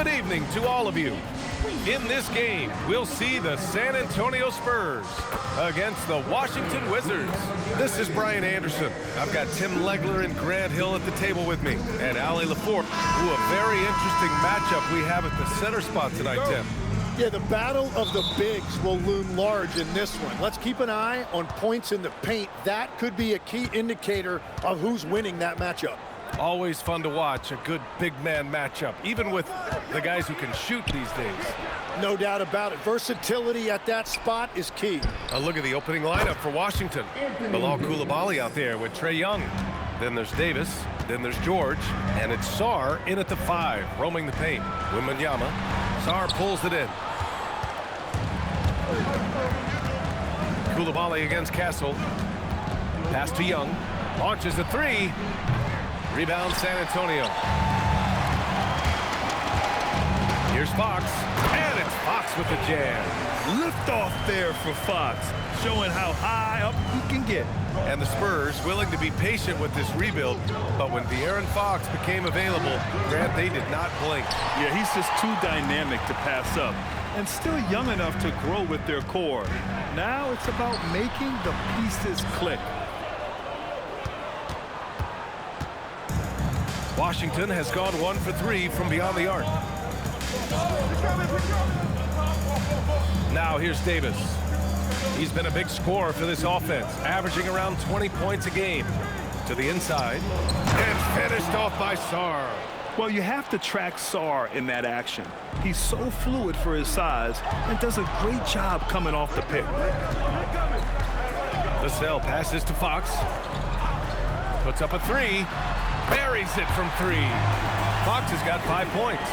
Good evening to all of you. In this game, we'll see the San Antonio Spurs against the Washington Wizards. This is Brian Anderson. I've got Tim Legler and Grant Hill at the table with me, and Allie LaForte. Ooh, a very interesting matchup we have at the center spot tonight, Tim. Yeah, the battle of the bigs will loom large in this one. Let's keep an eye on points in the paint. That could be a key indicator of who's winning that matchup. Always fun to watch a good big man matchup, even with the guys who can shoot these days. No doubt about it. Versatility at that spot is key. A look at the opening lineup for Washington. Bilal Coulibaly out there with Trae Young. Then there's Davis. Then there's George. And it's Sarr in at the 5, roaming the paint. Wembanyama. Sarr pulls it in. Coulibaly against Castle. Pass to Young. Launches a 3. Rebound San Antonio. Here's Fox. And it's Fox with the jam. Lift off there for Fox, showing how high up he can get. And the Spurs willing to be patient with this rebuild, but when De'Aaron Fox became available, Grant, they did not blink. Yeah, he's just too dynamic to pass up, and still young enough to grow with their core. Now it's about making the pieces click. Washington has gone 1 for 3 from beyond the arc. Now here's Davis. He's been a big scorer for this offense, averaging around 20 points a game. To the inside, and finished off by Sarr. Well, you have to track Sarr in that action. He's so fluid for his size and does a great job coming off the pick. Vassell passes to Fox. Puts up a 3. Buries it from 3. Fox has got 5 points.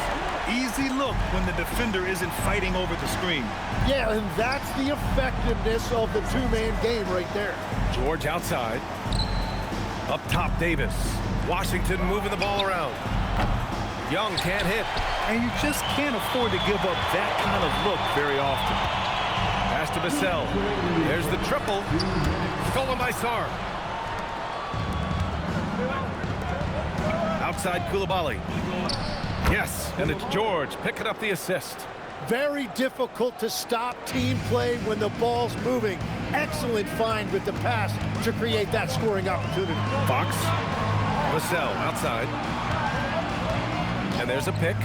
Easy look when the defender isn't fighting over the screen. Yeah, and that's the effectiveness of the two-man game right there. George outside. Up top, Davis. Washington moving the ball around. Young can't hit. And you just can't afford to give up that kind of look very often. Pass to Vassell. There's the triple. Stolen by Sarr. Outside Coulibaly. Yes, and it's George picking up the assist. Very difficult to stop team play when the ball's moving. Excellent find with the pass to create that scoring opportunity. Fox. Vassell outside. And there's a pick.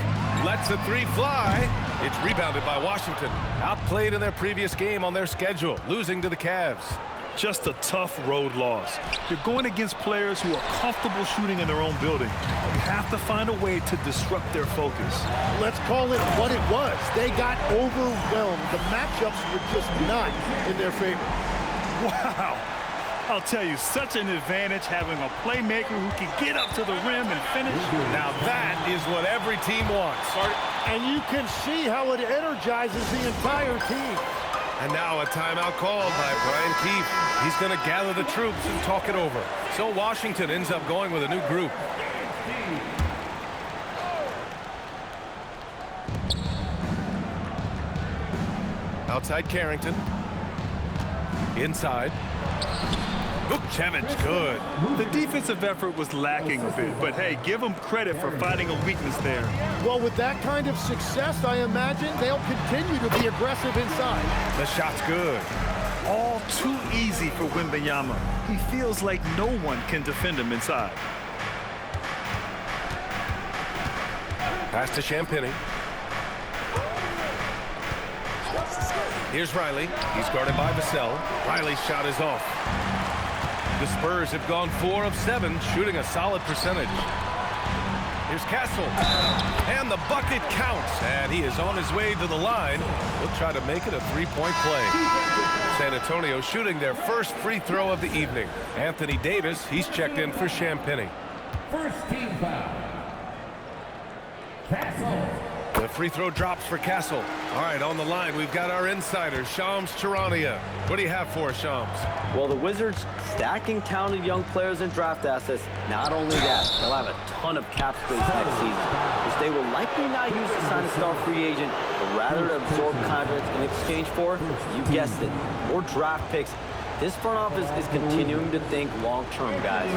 Lets the 3 fly. It's rebounded by Washington. Outplayed in their previous game on their schedule, losing to the Cavs. Just a tough road loss. You're going against players who are comfortable shooting in their own building. You have to find a way to disrupt their focus. Let's call it what it was. They got overwhelmed. The matchups were just not in their favor. Wow. I'll tell you, such an advantage having a playmaker who can get up to the rim and finish. Now that is what every team wants. And you can see how it energizes the entire team. And now a timeout called by Brian Keefe. He's going to gather the troops and talk it over. So Washington ends up going with a new group. Outside Carrington. Inside. Vukcevic, good. The defensive effort was lacking a bit, but hey, give them credit for finding a weakness there. Well, with that kind of success, I imagine they'll continue to be aggressive inside. The shot's good. All too easy for Wembanyama. He feels like no one can defend him inside. Pass to Champagny. Here's Riley. He's guarded by Vassell. Riley's shot is off. The Spurs have gone 4 of 7, shooting a solid percentage. Here's Castle. And the bucket counts. And he is on his way to the line. He'll try to make it a 3-point play. San Antonio shooting their first free throw of the evening. Anthony Davis, he's checked in for Champagny. First team foul. Castle. The free throw drops for Castle. All right, on the line, we've got our insider, Shams Charania. What do you have for us, Shams? Well, the Wizards stacking talented young players and draft assets. Not only that, they'll have a ton of cap space next season, which they will likely not use to sign a star free agent, but rather to absorb contracts in exchange for, you guessed it, more draft picks. This front office is continuing to think long-term, guys.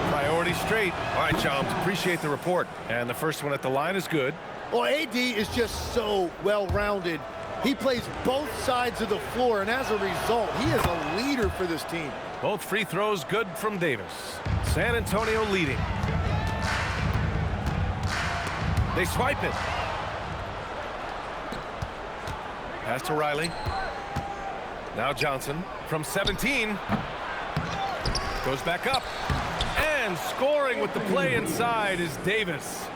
Priority straight. All right, Shams, appreciate the report. And the first one at the line is good. Well, AD is just so well-rounded. He plays both sides of the floor, and as a result, he is a leader for this team. Both free throws good from Davis. San Antonio leading. They swipe it. Pass to Riley. Now Johnson from 17. Goes back up. And scoring with the play inside is Davis.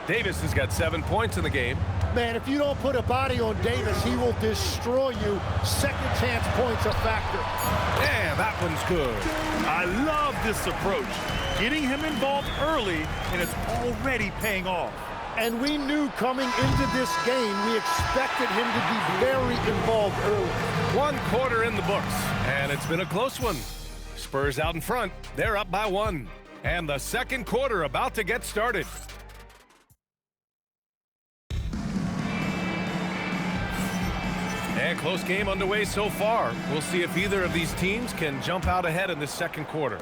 Davis has got 7 points in the game. Man, if you don't put a body on Davis, he will destroy you. Second chance points a factor. Yeah, that one's good. I love this approach. Getting him involved early, and it's already paying off. And we knew coming into this game, we expected him to be very involved early. 1 quarter in the books, and it's been a close one. Spurs out in front. They're up by 1. And the second quarter about to get started. And close game underway so far. We'll see if either of these teams can jump out ahead in the second quarter.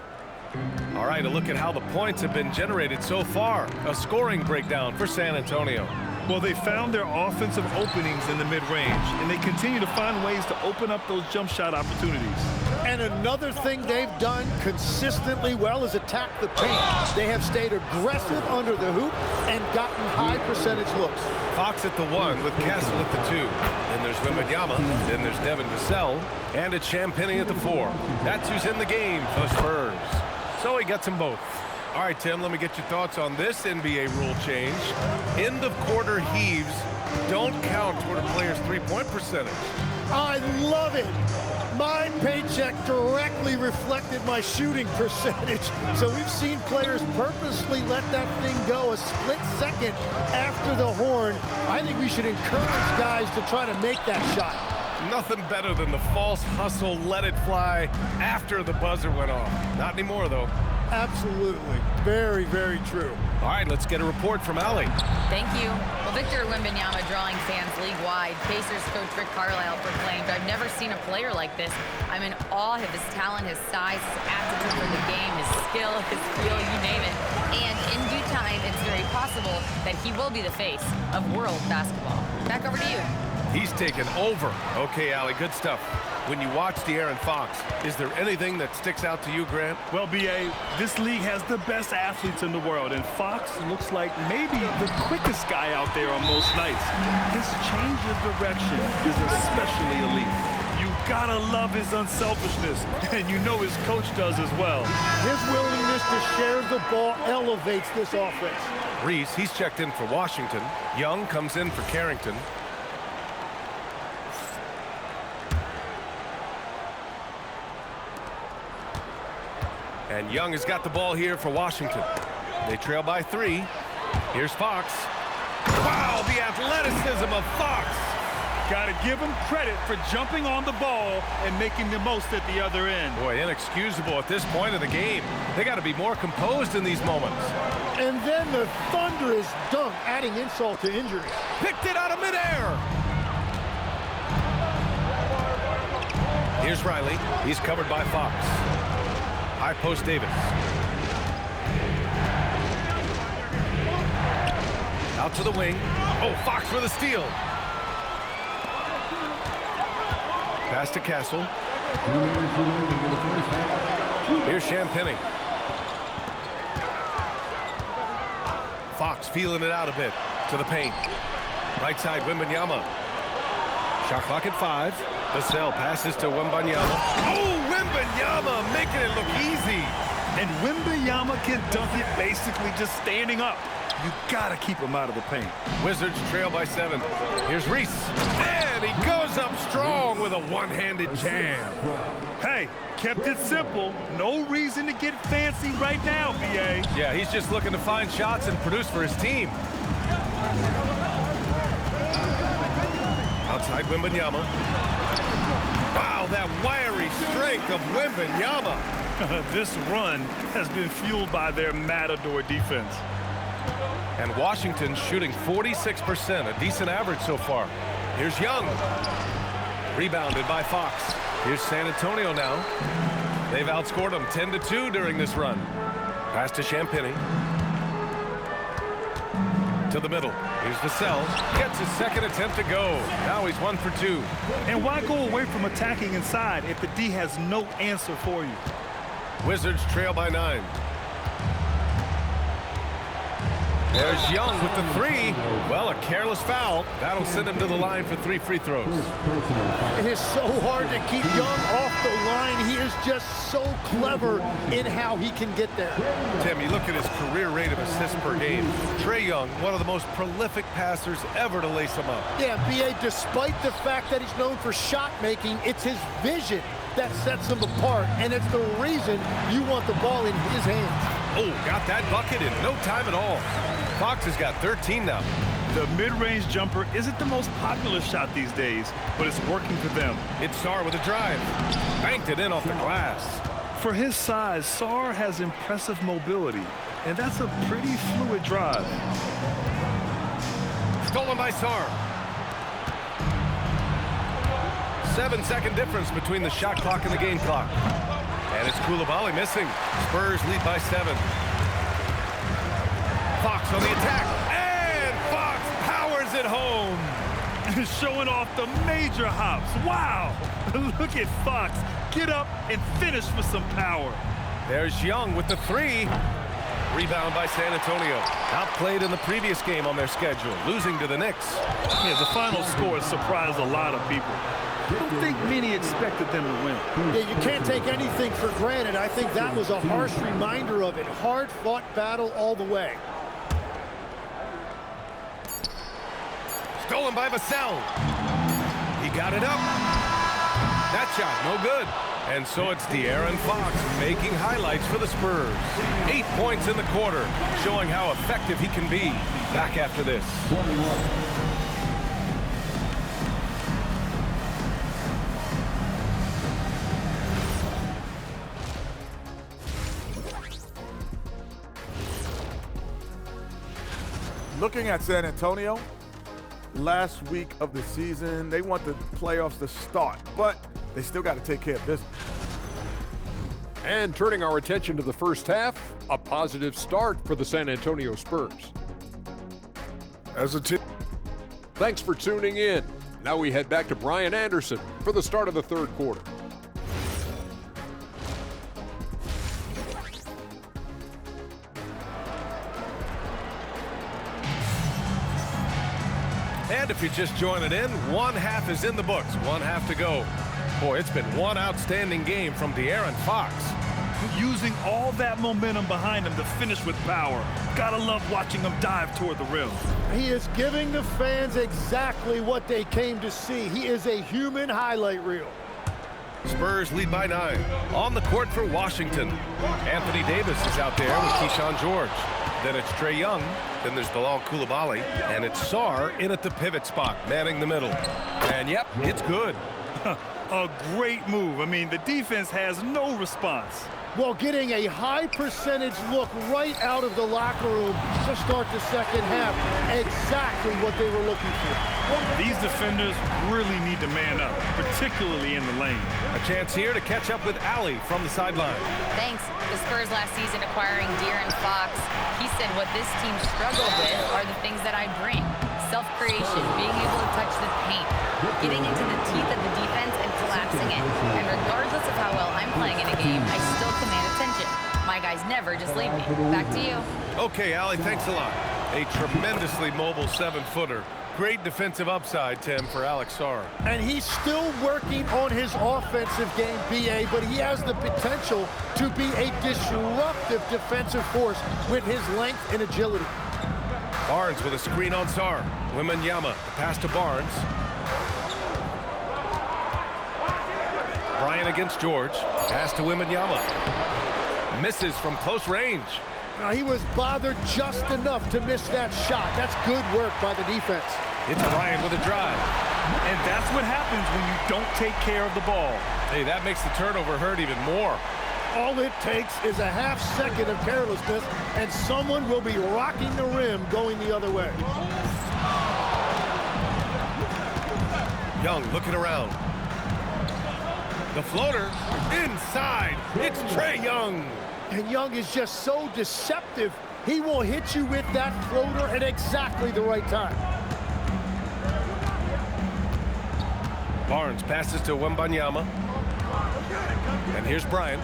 All right, a look at how the points have been generated so far. A scoring breakdown for San Antonio. Well, they found their offensive openings in the mid-range, and they continue to find ways to open up those jump shot opportunities. And another thing they've done consistently well is attack the paint. They have stayed aggressive under the hoop and gotten high percentage looks. Fox at the 1 with Castle at the 2. Then there's Wembanyama. Then there's Devin Vassell. And it's Champagnie at the 4. That's who's in the game for the Spurs. So he gets them both. All right, Tim, let me get your thoughts on this NBA rule change. End of quarter heaves don't count toward a player's three-point percentage. I love it. My paycheck directly reflected my shooting percentage. So we've seen players purposely let that thing go a split second after the horn. I think we should encourage guys to try to make that shot. Nothing better than the false hustle, let it fly after the buzzer went off. Not anymore, though. Absolutely. Very, very true. All right, let's get a report from Allie. Thank you. Well, Victor Wembanyama drawing fans league-wide. Pacers coach Rick Carlisle proclaimed, "I've never seen a player like this. I'm in awe of his talent, his size, his aptitude for the game, his skill, his feel, you name it. And in due time, it's very possible that he will be the face of world basketball." Back over to you. He's taken over. Okay, Allie, good stuff. When you watch De'Aaron Fox, is there anything that sticks out to you, Grant? Well, B.A., this league has the best athletes in the world, and Fox looks like maybe the quickest guy out there on most nights. His change of direction is especially elite. You gotta love his unselfishness, and you know his coach does as well. His willingness to share the ball elevates this offense. Reese, he's checked in for Washington. Young comes in for Carrington. And Young has got the ball here for Washington. They trail by 3. Here's Fox. Wow, the athleticism of Fox. Got to give him credit for jumping on the ball and making the most at the other end. Boy, inexcusable at this point of the game. They got to be more composed in these moments. And then the thunderous dunk, adding insult to injury. Picked it out of midair. Here's Riley. He's covered by Fox. High post Davis. Out to the wing. Oh, Fox with a steal. Pass to Castle. Here's Champagnie. Fox feeling it out a bit to the paint. Right side, Wembanyama. Shot clock at 5. Vassell passes to Wembanyama. Oh, Wembanyama making it look easy. And Wembanyama can dunk it basically just standing up. You gotta keep him out of the paint. Wizards trail by 7. Here's Reese. And he goes up strong with a one-handed jam. Hey, kept it simple. No reason to get fancy right now, B.A. Yeah, he's just looking to find shots and produce for his team. Outside Wembanyama. Wow, that wiry strength of Wembanyama. This run has been fueled by their Matador defense. And Washington shooting 46%, a decent average so far. Here's Young. Rebounded by Fox. Here's San Antonio now. They've outscored them 10-2 during this run. Pass to Champagnie. To the middle. Here's Vassell. Gets his second attempt to go. Now he's 1 for 2. And why go away from attacking inside if the D has no answer for you? Wizards trail by 9. There's Young with the 3. Well, a careless foul. That'll send him to the line for 3 free throws. It is so hard to keep Young off the line. He is just so clever in how he can get there. Tim, you look at his career rate of assists per game. Trae Young, one of the most prolific passers ever to lace him up. Yeah, B.A., despite the fact that he's known for shot making, it's his vision that sets him apart, and it's the reason you want the ball in his hands. Oh, got that bucket in no time at all. Fox has got 13 now. The mid-range jumper isn't the most popular shot these days, but it's working for them. It's Sarr with a drive. Banked it in off the glass. For his size, Sarr has impressive mobility, and that's a pretty fluid drive. Stolen by Sarr. 7-second difference between the shot clock and the game clock. And it's Coulibaly missing. Spurs lead by 7. Fox on the attack. And Fox powers it home. Showing off the major hops. Wow! Look at Fox. Get up and finish with some power. There's Young with the 3. Rebound by San Antonio. Outplayed in the previous game on their schedule, losing to the Knicks. Yeah, the final score surprised a lot of people. I don't think many expected them to win. Yeah, you can't take anything for granted. I think that was a harsh reminder of it. Hard-fought battle all the way. Stolen by Vassell. He got it up. That shot, no good. And so it's De'Aaron Fox making highlights for the Spurs. 8 points in the quarter, showing how effective he can be. Back after this. Looking at San Antonio, last week of the season, they want the playoffs to start, but they still got to take care of business. And turning our attention to the first half, a positive start for the San Antonio Spurs. As a team. Thanks for tuning in. Now we head back to Brian Anderson for the start of the third quarter. And if you're just joining in, 1 half is in the books, 1 half to go. Boy, it's been one outstanding game from De'Aaron Fox. Using all that momentum behind him to finish with power. Gotta love watching him dive toward the rim. He is giving the fans exactly what they came to see. He is a human highlight reel. Spurs lead by 9. On the court for Washington. Anthony Davis is out there with Keyshawn George. Then it's Trae Young. Then there's Bilal Coulibaly. And it's Sarr in at the pivot spot, manning the middle. And yep, it's good. A great move. I mean, the defense has no response. Well, getting a high percentage look right out of the locker room to start the second half. Exactly what they were looking for. These defenders really need to man up, particularly in the lane. A chance here to catch up with Allie from the sideline. Thanks. The Spurs last season acquiring De'Aaron Fox. He said what this team struggled with are the things that I bring. Self-creation, being able to touch the paint, getting into the teeth of the defense and collapsing it. And regardless of how well I'm playing in a game, I still command attention. My guys never just leave me. Back to you. Okay, Allie, thanks a lot. A tremendously mobile 7-footer. Great defensive upside, Tim, for Alex Sarr. And he's still working on his offensive game, B.A., but he has the potential to be a disruptive defensive force with his length and agility. Barnes with a screen on Sarr. Wembanyama, the pass to Barnes. Bryant against George. Pass to Wembanyama. Misses from close range. Now, he was bothered just enough to miss that shot. That's good work by the defense. It's Bryant with a drive. And that's what happens when you don't take care of the ball. Hey, that makes the turnover hurt even more. All it takes is a half second of carelessness, and someone will be rocking the rim going the other way. Young looking around. The floater inside. It's Trae Young. And Young is just so deceptive He will hit you with that floater at exactly the right time. Barnes passes to Wembanyama. And here's Bryant.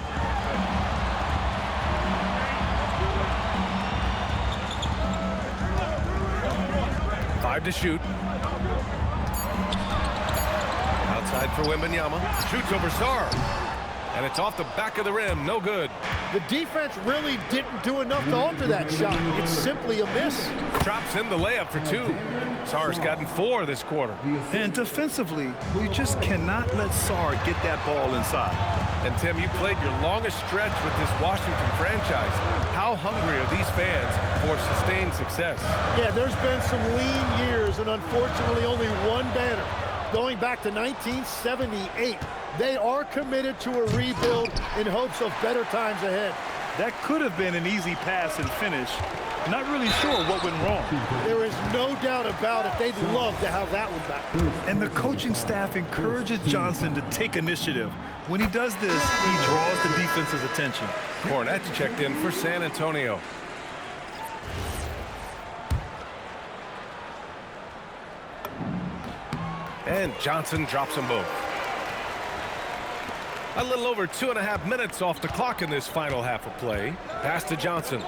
Five to shoot. Outside for Wembanyama. Shoots over Sarr. And it's off the back of the rim. No good. The defense really didn't do enough to alter that shot. It's simply a miss. Drops in the layup for two. Sarr's gotten 4 this quarter. And defensively, you just cannot let Sarr get that ball inside. And Tim, you played your longest stretch with this Washington franchise. How hungry are these fans for sustained success? Yeah, there's been some lean years and unfortunately only one banner. Going back to 1978, they are committed to a rebuild in hopes of better times ahead. That could have been an easy pass and finish. Not really sure what went wrong. There is no doubt about it. They'd love to have that one back. And the coaching staff encourages Johnson to take initiative. When he does this, he draws the defense's attention. Cornette's checked in for San Antonio. And Johnson drops them both. A little over 2.5 minutes off the clock in this final half of play. Pass to Johnson.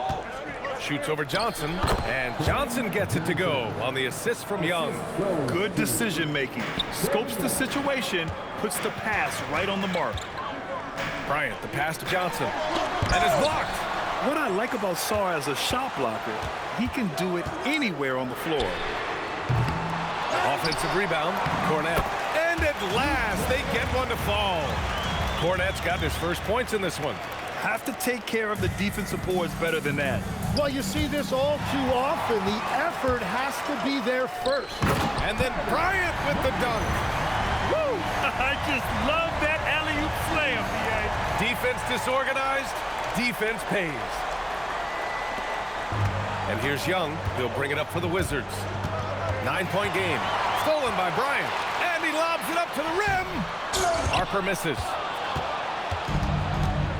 Shoots over Johnson, and Johnson gets it to go on the assist from Young. Good decision-making. Scopes the situation, puts the pass right on the mark. Bryant, the pass to Johnson, and it's blocked. What I like about Sarr as a shot blocker, he can do it anywhere on the floor. Offensive rebound, Cornette. And at last, they get one to fall. Cornette's got his first points in this one. Have to take care of the defensive boards better than that. Well, you see this all too often. The effort has to be there first. And then Bryant with the dunk. Woo! I just love that alley-oop slam, B.A. Defense disorganized, defense pays. And here's Young. He'll bring it up for the Wizards. 9-point game. Stolen by Bryant. And he lobs it up to the rim. Harper misses.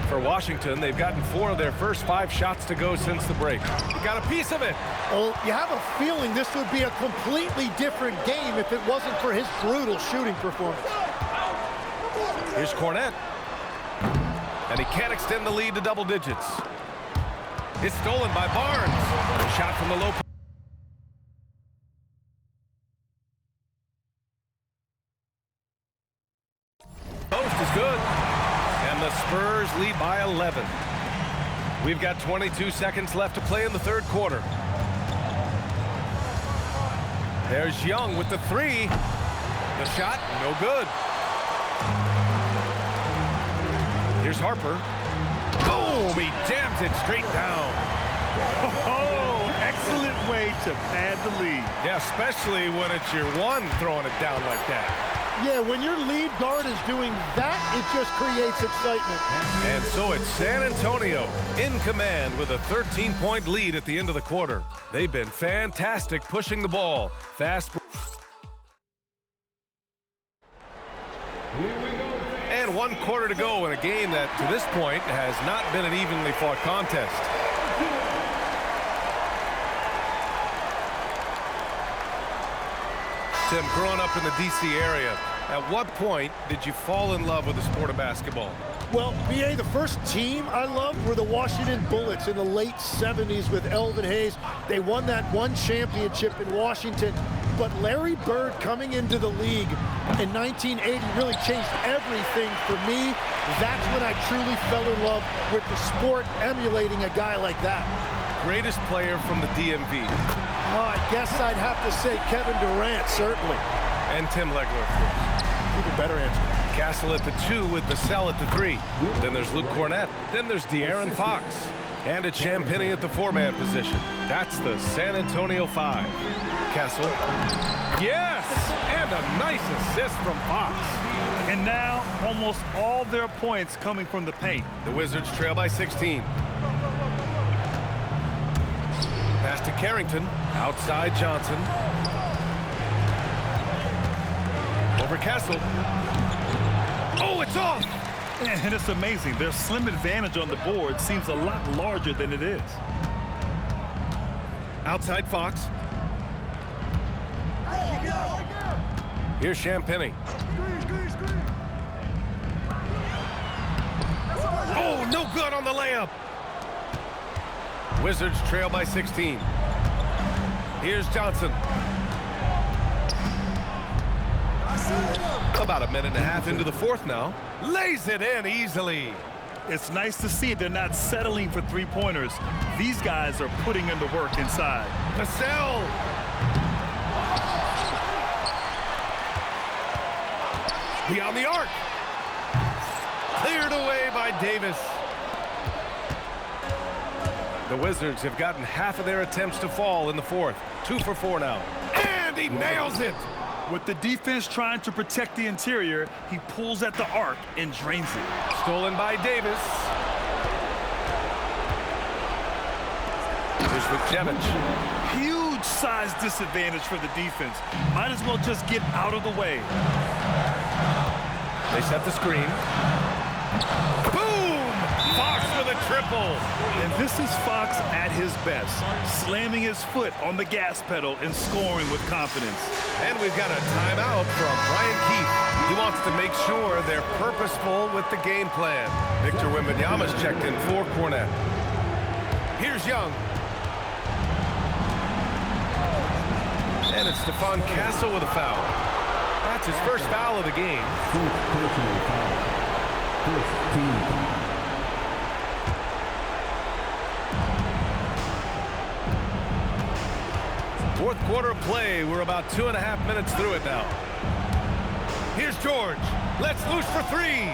For Washington, they've gotten 4 of their first 5 shots to go since the break. Got a piece of it. Well, you have a feeling this would be a completely different game if it wasn't for his brutal shooting performance. Here's Cornette. And he can't extend the lead to double digits. It's stolen by Barnes. A shot from the low post. Post is good. And the Spurs lead by 11. We've got 22 seconds left to play in the third quarter. There's Young with the 3. The shot, no good. Here's Harper. Boom! He jams it straight down. Oh, excellent way to pad the lead. Yeah, especially when it's your one throwing it down like that. Yeah, when your lead guard is doing that, it just creates excitement. And so it's San Antonio in command with a 13-point lead at the end of the quarter. They've been fantastic pushing the ball. Fast. And 1 quarter to go in a game that, to this point, has not been an evenly fought contest. Tim, growing up in the D.C. area, at what point did you fall in love with the sport of basketball? Well, B.A., the first team I loved were the Washington Bullets in the late 70s with Elvin Hayes. They won that one championship in Washington. But Larry Bird coming into the league in 1980 really changed everything for me. That's when I truly fell in love with the sport, emulating a guy like that. Greatest player from the DMV? Oh, I guess I'd have to say Kevin Durant, certainly. And Tim Legler, of course. Even better answer. Castle at the 2 with Vassell at the 3. Then there's Luke Cornette. Then there's De'Aaron Fox. And it's Champagnie at the 4-man position. That's the San Antonio 5. Castle. Yes! And a nice assist from Fox. And now, almost all their points coming from the paint. The Wizards trail by 16. Pass to Carrington. Outside Johnson. Over Castle. Oh, it's off! And it's amazing. Their slim advantage on the board seems a lot larger than it is. Outside Fox. Here's Champagny. Oh, no good on the layup. Wizards trail by 16. Here's Johnson. About a minute and a half into the fourth now. Lays it in easily. It's nice to see they're not settling for three-pointers. These guys are putting in the work inside. Vassell. Beyond the arc. Cleared away by Davis. The Wizards have gotten half of their attempts to fall in the fourth. 2 for 4 now. And he nails it. With the defense trying to protect the interior, he pulls at the arc and drains it. Stolen by Davis. Here's Vukcevic. Huge size disadvantage for the defense. Might as well just get out of the way. They set the screen. Boom! Fox with a triple. And this is Fox at his best, slamming his foot on the gas pedal and scoring with confidence. And we've got a timeout from Brian Keefe. He wants to make sure they're purposeful with the game plan. Victor Wembanyama's checked in for Cornette. Here's Young. And it's Stephon Castle with a foul. That's his first foul of the game. Fourth quarter of play. We're about 2.5 minutes through it now. Here's George. Let's loose for three.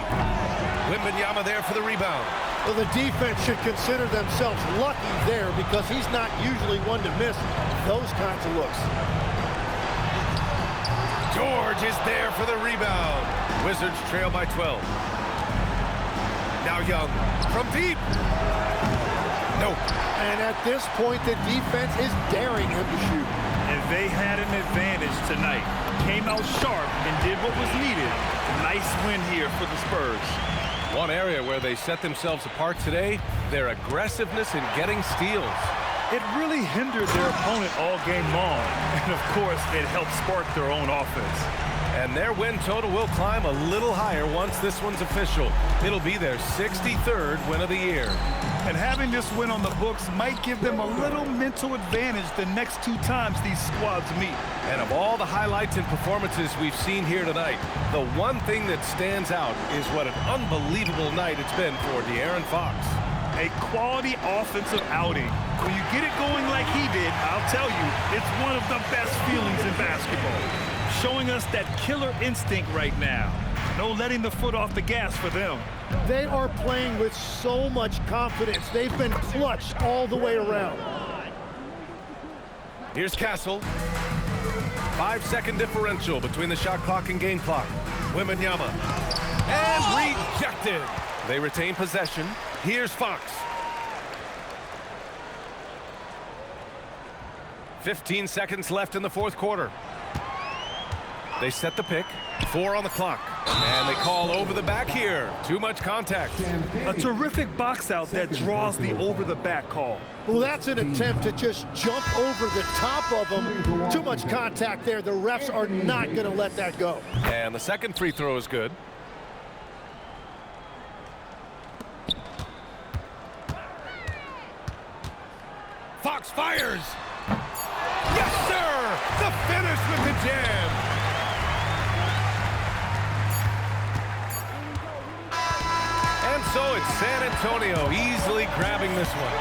Wembanyama there for the rebound. Well, the defense should consider themselves lucky there because he's not usually one to miss those kinds of looks. George is there for the rebound. Wizards trail by 12. Now Young from deep. Nope. And at this point, the defense is daring him to shoot. And they had an advantage tonight. Came out sharp and did what was needed. Nice win here for the Spurs. One area where they set themselves apart today, their aggressiveness in getting steals. It really hindered their opponent all game long. And of course, it helped spark their own offense. And their win total will climb a little higher once this one's official. It'll be their 63rd win of the year. And having this win on the books might give them a little mental advantage the next 2 times these squads meet. And of all the highlights and performances we've seen here tonight, the one thing that stands out is what an unbelievable night it's been for De'Aaron Fox. A quality offensive outing. When you get it going like he did, I'll tell you, it's one of the best feelings in basketball. Showing us that killer instinct right now. No letting the foot off the gas for them. They are playing with so much confidence. They've been clutch all the way around. Here's Castle. 5-second differential between the shot clock and game clock. Wembanyama. And rejected. They retain possession. Here's Fox. 15 seconds left in the fourth quarter. They set the pick. 4 on the clock. And they call over the back here. Too much contact. A terrific box out that draws the over the back call. Well, that's an attempt to just jump over the top of them. Too much contact there. The refs are not going to let that go. And the second free throw is good. Fox fires. Yes, sir! The finish with the jam. And so it's San Antonio easily grabbing this one.